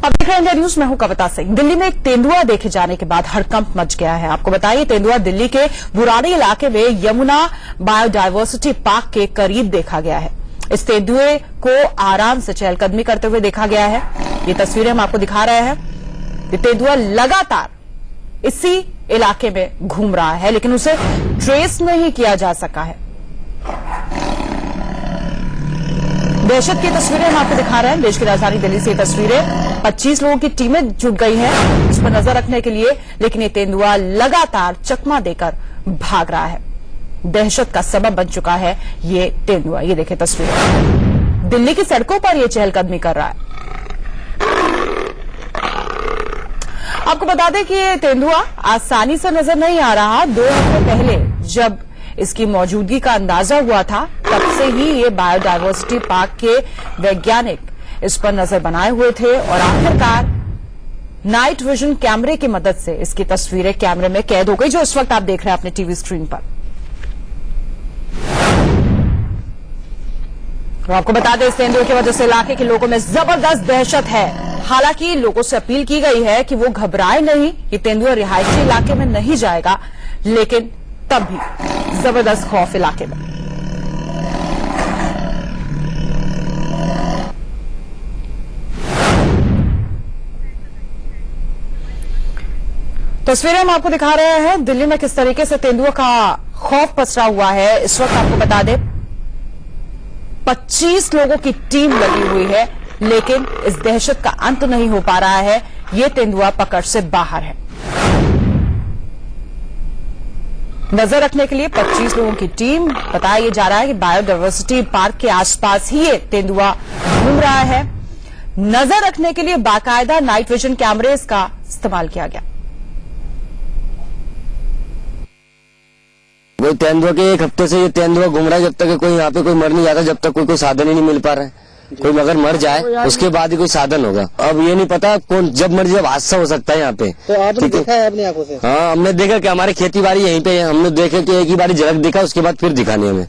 अब देख रहे हैं न्यूज में हूं कविता सिंह। दिल्ली में एक तेंदुआ देखे जाने के बाद हड़कंप मच गया है। आपको बताइए, तेंदुआ दिल्ली के बुराड़ी इलाके में यमुना बायोडायवर्सिटी पार्क के करीब देखा गया है। इस तेंदुए को आराम से चहलकदमी करते हुए देखा गया है। ये तस्वीरें हम आपको दिखा रहे हैं। ये तेंदुआ लगातार इसी इलाके में घूम रहा है, लेकिन उसे ट्रेस नहीं किया जा सका है। दहशत की तस्वीरें हम आपको दिखा रहे हैं। देश की राजधानी दिल्ली से ये तस्वीरें 25 लोगों की टीमें जुट गई हैं इस पर नजर रखने के लिए, लेकिन ये तेंदुआ लगातार चकमा देकर भाग रहा है। दहशत का सबब बन चुका है ये तेंदुआ। ये देखें तस्वीरें, दिल्ली की सड़कों पर ये चहलकदमी कर रहा है। आपको बता दें कि ये तेंदुआ आसानी से नजर नहीं आ रहा। 2 हफ्ते पहले जब इसकी मौजूदगी का अंदाजा हुआ था, तब से ही ये बायोडायवर्सिटी पार्क के वैज्ञानिक इस पर नजर बनाए हुए थे और आखिरकार नाइट विजन कैमरे की मदद से इसकी तस्वीरें कैमरे में कैद हो गई, जो इस वक्त आप देख रहे हैं अपने टीवी स्क्रीन पर। तो आपको बता दें, इस तेंदुए की वजह से इलाके के लोगों में जबरदस्त दहशत है। हालांकि लोगों से अपील की गई है कि वो घबराए नहीं। ये तेंदुआ रिहायशी इलाके में नहीं जाएगा, लेकिन तब भी जबरदस्त खौफ इलाके में। तस्वीरें हम आपको दिखा रहे हैं दिल्ली में किस तरीके से तेंदुआ का खौफ पसरा हुआ है। इस वक्त आपको बता दें, 25 लोगों की टीम लगी हुई है, लेकिन इस दहशत का अंत नहीं हो पा रहा है। ये तेंदुआ पकड़ से बाहर है। नजर रखने के लिए 25 लोगों की टीम, बताया जा रहा है कि बायोडायवर्सिटी पार्क के आसपास ही ये तेंदुआ घूम रहा है। नजर रखने के लिए बाकायदा नाइट विजन कैमरेज का इस्तेमाल किया गया। वही तेंदुआ के 1 हफ्ते से ये तेंदुआ घूम रहा है। जब तक कोई यहाँ पे कोई मर नहीं जाता, जब तक कोई साधन ही नहीं मिल पा रहा है। कोई मगर मर जाए उसके बाद ही कोई साधन होगा। अब ये नहीं पता कौन जब मर्जी जब हादसा हो सकता है यहाँ पे। तो आपने देखा है अपनी आंखों से? हाँ, हमने देखा कि हमारी खेती बाड़ी यहीं पे है। हमने देखे कि एक ही बारी झलक दिखा, उसके बाद फिर दिखा नहीं हमें।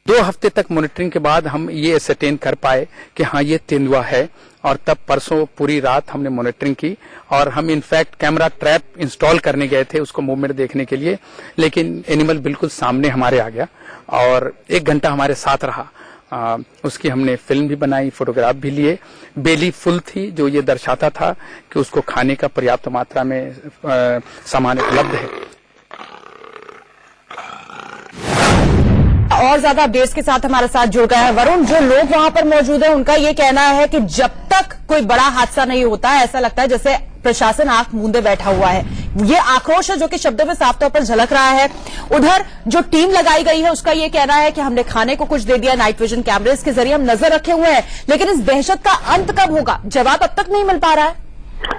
2 हफ्ते तक मॉनिटरिंग के बाद हम ये एसरटेन कर पाए कि हाँ ये तेंदुआ है। और तब परसों पूरी रात हमने मॉनिटरिंग की और हम इनफैक्ट कैमरा ट्रैप इंस्टॉल करने गए थे उसको मूवमेंट देखने के लिए, लेकिन एनिमल बिल्कुल सामने हमारे आ गया और 1 घंटा हमारे साथ रहा। उसकी हमने फिल्म भी बनाई, फोटोग्राफ भी लिए। बेली फुल थी, जो ये दर्शाता था कि उसको खाने का पर्याप्त मात्रा में सामान उपलब्ध है। और ज्यादा अपडेट्स के साथ हमारे साथ जुड़ गए हैं वरुण। जो लोग वहां पर मौजूद हैं, उनका ये कहना है कि जब तक कोई बड़ा हादसा नहीं होता है, ऐसा लगता है जैसे प्रशासन आंख मूंदे बैठा हुआ है। ये आक्रोश है जो कि शब्दों में साफ तौर पर झलक रहा है। उधर जो टीम लगाई गई है, उसका ये कहना है कि हमने खाने को कुछ दे दिया, नाइट विजन कैमरेज के जरिए हम नजर रखे हुए हैं, लेकिन इस दहशत का अंत कब होगा, जवाब अब तक नहीं मिल पा रहा है।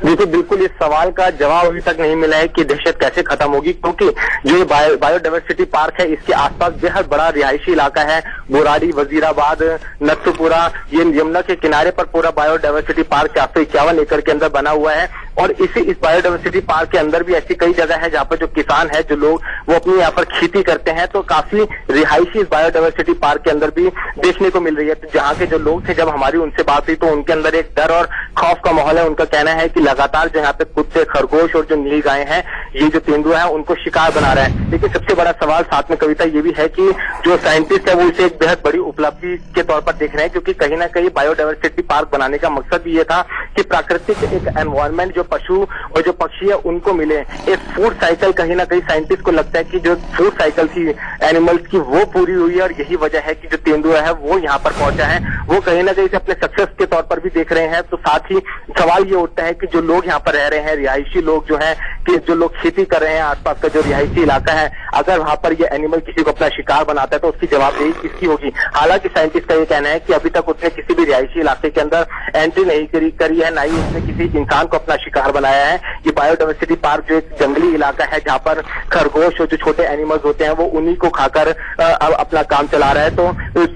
देखिए, बिल्कुल इस सवाल का जवाब अभी तक नहीं मिला है कि दहशत कैसे खत्म होगी, क्योंकि जो ये बायोडायवर्सिटी पार्क है, इसके आसपास बेहद बड़ा रिहायशी इलाका है। बुराड़ी, वजीराबाद, नथुपुरा, ये यमुना के किनारे पर पूरा बायोडायवर्सिटी पार्क 451 एकड़ के अंदर बना हुआ है। और इस बायोडायवर्सिटी पार्क के अंदर भी ऐसी कई जगह है जहाँ पर जो किसान है, जो लोग वो अपनी यहाँ पर खेती करते हैं, तो काफी रिहायशी इस बायोडायवर्सिटी पार्क के अंदर भी देखने को मिल रही है। तो जहाँ के जो लोग थे, जब हमारी उनसे बात हुई, तो उनके अंदर एक डर और खौफ का माहौल है। उनका कहना है कि लगातार जो यहाँ पे कुत्ते, खरगोश और जो नील गायें हैं, ये जो तेंदुआ है उनको शिकार बना रहा है। लेकिन सबसे बड़ा सवाल साथ में कविता ये भी है कि जो साइंटिस्ट है वो इसे एक बेहद बड़ी उपलब्धि के तौर पर देख रहे हैं, क्योंकि कहीं ना कहीं बायोडायवर्सिटी पार्क बनाने का मकसद भी ये था कि प्राकृतिक एक एनवायरमेंट जो पशु और जो पक्षी है उनको मिले। एक फूड साइकिल कहीं ना कहीं साइंटिस्ट को लगता है कि जो फूड साइकिल थी एनिमल्स की, वो पूरी हुई है। और यही वजह है कि जो तेंदुआ है वो यहाँ पर पहुंचा है। वो कहीं ना कहीं से अपने सक्सेस के तौर पर भी देख रहे हैं। तो साथ ही सवाल ये उठता है कि जो लोग यहाँ पर रह रहे हैं, रिहायशी लोग जो हैं, कि जो लोग खेती कर रहे हैं, आसपास का जो रिहायशी इलाका है, अगर वहां पर ये एनिमल किसी को अपना शिकार बनाता है तो उसकी जवाबदेही किसकी होगी। हालांकि साइंटिस्ट का ये कहना है कि अभी तक उसने किसी भी रिहायशी इलाके के अंदर एंट्री नहीं करी है, ना ही उसने किसी इंसान को अपना शिकार बनाया है। ये बायोडायवर्सिटी पार्क जो एक जंगली इलाका है जहाँ पर खरगोश और जो छोटे एनिमल्स होते हैं वो उन्हीं को खाकर अपना काम चला रहा है। तो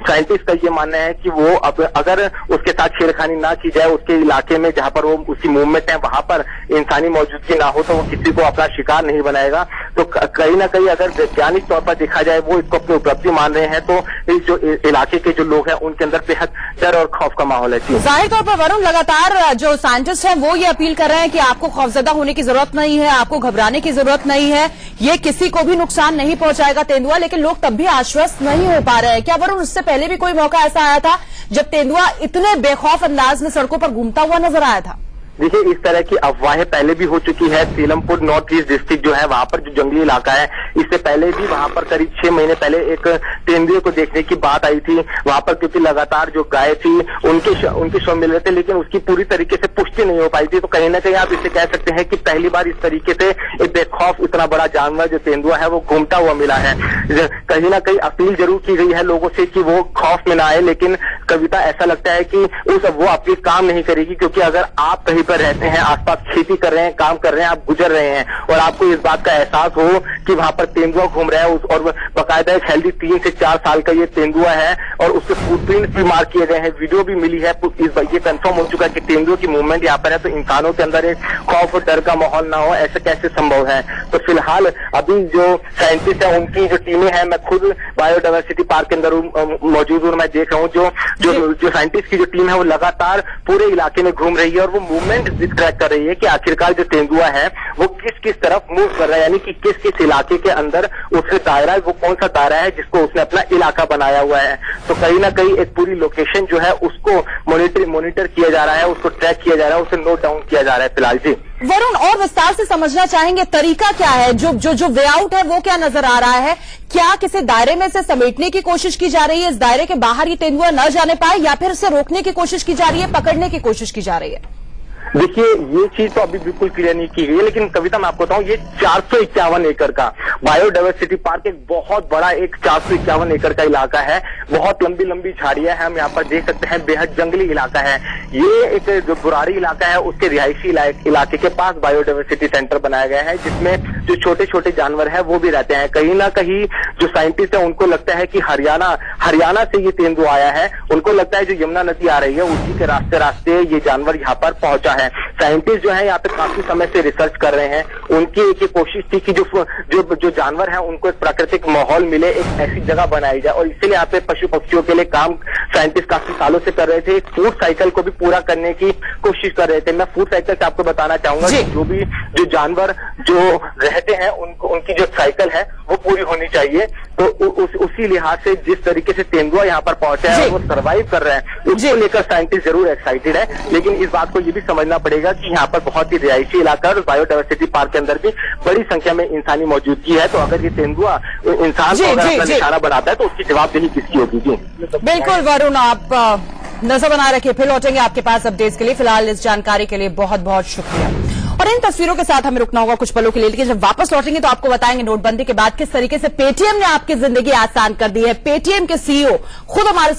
साइंटिस्ट का ये मानना है कि वो अब अगर उसके साथ छेड़खानी ना की जाए, उसके इलाके में जहाँ पर वो उसकी मूवमेंट है वहां पर इंसानी मौजूदगी ना हो, तो वो किसी को अपना शिकार नहीं बनाएगा। तो कहीं ना कहीं अगर वैज्ञानिक तौर पर देखा जाए वो इसको अपनी उपलब्धि मान रहे हैं, तो इस जो इलाके के जो लोग हैं उनके अंदर बेहद डर और खौफ का माहौल है। जाहिर तौर पर वरुण, लगातार जो साइंटिस्ट हैं वो ये अपील कर रहे हैं कि आपको खौफजदा होने की जरूरत नहीं है, आपको घबराने की जरूरत नहीं है, ये किसी को भी नुकसान नहीं पहुंचाएगा तेंदुआ। लेकिन लोग तब भी आश्वस्त नहीं हो पा रहे हैं। क्या वरुण, इससे पहले भी कोई मौका ऐसा आया था जब तेंदुआ इतने बेखौफ अंदाज में सड़कों पर घूमता हुआ नजर आया था? देखिए, इस तरह की अफवाहें पहले भी हो चुकी है। सीलमपुर नॉर्थ ईस्ट डिस्ट्रिक्ट जो है वहां पर जो जंगली इलाका है, इससे पहले भी वहां पर करीब 6 महीने पहले एक तेंदुए को देखने की बात आई थी वहां पर, क्योंकि लगातार जो गाय थी उनके शव मिल रहे थे, लेकिन उसकी पूरी तरीके से पुष्टि नहीं हो पाई थी। तो कहीं ना कहीं आप इसे कह सकते हैं कि पहली बार इस तरीके से एक बेखौफ इतना बड़ा जानवर जो तेंदुआ है वो घूमता हुआ मिला है। कहीं ना कहीं अपील जरूर की गई है लोगों से कि वो खौफ में ना आए, लेकिन कविता ऐसा लगता है कि वो आपके काम नहीं करेगी, क्योंकि अगर आप कहीं पर रहते हैं, आसपास खेती कर रहे हैं, काम कर रहे हैं, आप गुजर रहे हैं और आपको इस बात का एहसास हो कि वहां पर तेंदुआ घूम रहा है और बाकायदा एक हेल्दी 3 से 4 साल का ये तेंदुआ है और उसके फुटप्रिंट भी मार्क किए गए हैं, वीडियो भी मिली है, ये कंफर्म हो चुका है कि तेंदुए की मूवमेंट यहाँ पर है, तो इंसानों के अंदर एक खौफ और डर का माहौल ना हो, ऐसा कैसे संभव है? तो फिलहाल अभी जो साइंटिस्ट है उनकी जो टीमें हैं, मैं खुद बायोडायवर्सिटी पार्क के अंदर मौजूद हूँ, मैं देख रहा हूँ जो साइंटिस्ट की जो टीम है वो लगातार पूरे इलाके में घूम रही है और वो मूवमेंट ट्रैक कर रही है कि आखिरकार जो तेंदुआ है वो किस तरफ मूव कर रहा है, यानी कि किस इलाके के अंदर उसके दायरा है, वो कौन सा दायरा है जिसको उसने अपना इलाका बनाया हुआ है। तो कहीं ना कहीं एक पूरी लोकेशन जो है उसको मॉनिटर किया जा रहा है, उसको ट्रैक किया जा रहा है, उसे नोट डाउन किया जा रहा है फिलहाल। जी वरुण, और विस्तार से समझना चाहेंगे तरीका क्या है, जो वे आउट है वो क्या नजर आ रहा है? क्या किसी दायरे में से समेटने की कोशिश की जा रही है, इस दायरे के बाहर ये तेंदुआ न जाने पाए, या फिर इसे रोकने की कोशिश की जा रही है, पकड़ने की कोशिश की जा रही है? देखिए, ये चीज तो अभी बिल्कुल क्लियर नहीं की गई है, लेकिन कविता मैं आपको बताऊं, ये 451 एकड़ का बायोडायवर्सिटी पार्क एक बहुत बड़ा एक 451 एकड़ का इलाका है, बहुत लंबी लंबी झाड़ियां हैं, हम यहाँ पर देख सकते हैं, बेहद जंगली इलाका है। ये एक जो बुराड़ी इलाका है उसके रिहायशी इलाके के पास बायोडायवर्सिटी सेंटर बनाया गया है, जिसमें जो छोटे छोटे जानवर है वो भी रहते हैं। कहीं ना कहीं जो साइंटिस्ट है उनको लगता है कि हरियाणा से ये तेंदुआ आया है, उनको लगता है जो यमुना नदी आ रही है उसी के रास्ते ये जानवर यहाँ पर पहुंचा है। साइंटिस्ट जो है यहाँ पे काफी समय से रिसर्च कर रहे हैं, उनकी एक कोशिश थी कि जो जानवर है उनको एक प्राकृतिक माहौल मिले, एक ऐसी जगह बनाई जाए, और इसीलिए यहाँ पे पशु पक्षियों के लिए काम साइंटिस्ट काफी सालों से कर रहे थे। एक फूड साइकिल को भी पूरा करने की कोशिश कर रहे थे। मैं फूड साइकिल से आपको बताना चाहूंगा कि जो जानवर जो रहते हैं उनकी जो साइकिल है वो पूरी होनी चाहिए। तो उसी लिहाज से जिस तरीके से तेंदुआ यहाँ पर पहुंचा है वो सर्वाइव कर रहे हैं, उसको लेकर साइंटिस्ट जरूर एक्साइटेड है, लेकिन इस बात को ये भी समझना पड़ेगा कि यहाँ पर बहुत ही रिहायशी इलाका और बायोडायवर्सिटी पार्क के अंदर भी बड़ी संख्या में इंसानी मौजूदगी है। तो अगर ये तेंदुआ इंसान को अगर अपना निशाना बनाता है तो उसकी जवाबदेही किसकी होगी? जी बिल्कुल वरुण, आप नजर बना रखिए, फिर लौटेंगे आपके पास अपडेट्स के लिए। फिलहाल इस जानकारी के लिए बहुत बहुत शुक्रिया। और इन तस्वीरों के साथ हमें रुकना होगा कुछ पलों के लिए, लेकिन जब वापस लौटेंगे तो आपको बताएंगे नोटबंदी के बाद किस तरीके से पेटीएम ने आपकी जिंदगी आसान कर दी है। पेटीएम के सीईओ खुद हमारे